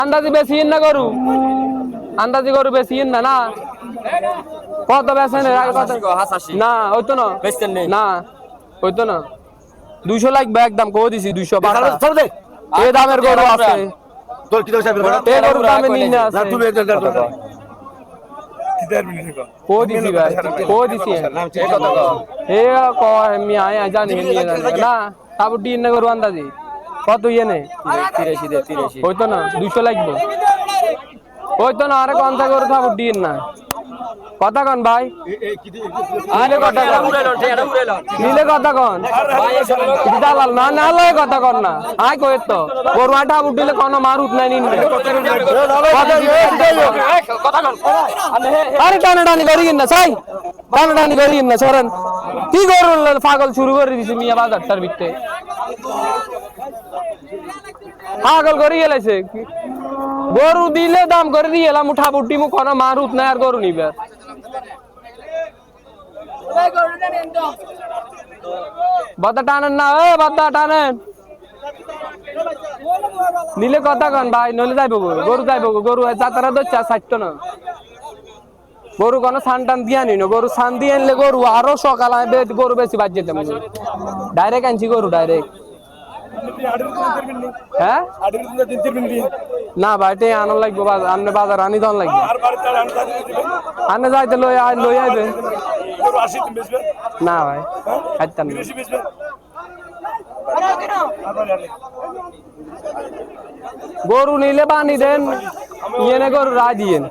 আন্দাজি বেশি না গরু, আন্দাজি গরু বেশি না না কত বেছেন না হইতো না না হইতো না 200 লাগবে একদম কো দিছি 200 বাটা এই দামের গরু আছে তোর কি দশা এই গরুর দামে নিনে আছে না তুমি একজন কো দিছি ভাই কো দিছি এ ক আমি আয় জানি না তারপর দিন না গরু আন্দাজি কত ইয়ে নে 83 হইতো না 200 লাগবে হইতো না আরে কোন গরু তারপর দিন না কথা কন ভাই নিলে কথা কন দালাল না না লয় কথা কন না আয় কই তো গরু আটা উঠিলে কোন মারুত নাই নিন আরে টানা টানি করি না চাই টানা টানি করি না সরেন কি গরু পাগল শুরু করে দিছি মিয়া বাজারটার ভিতরে পাগল করে গেলেছে গরু দিলে দাম করে দিয়ে এলাম উঠা বুটি মু কোন মারুত নাই আর গরু নিবে বাতা টানেন না এ বাতা টানেন নিলে কথা কন ভাই নইলে যাইব গরু যাইব গরু যাতারা দচ্ছা সাইতো না গরু কোন সান টান দিয়া নিন গরু সান দিয়ে আনলে গরু আরো সকাল গরু বেশি বাজ যেতাম ডাইরেক্ট আনছি গরু ডাইরেক্ট হ্যাঁ না ভাই তে আনো লাগবে আপনি বাজার আনি দন লাগবে আনে যাইতে লই আইবে না ভাই খাইতাম না গরু নিলে বানি দেন ইয়ে গরু রাজিয়েন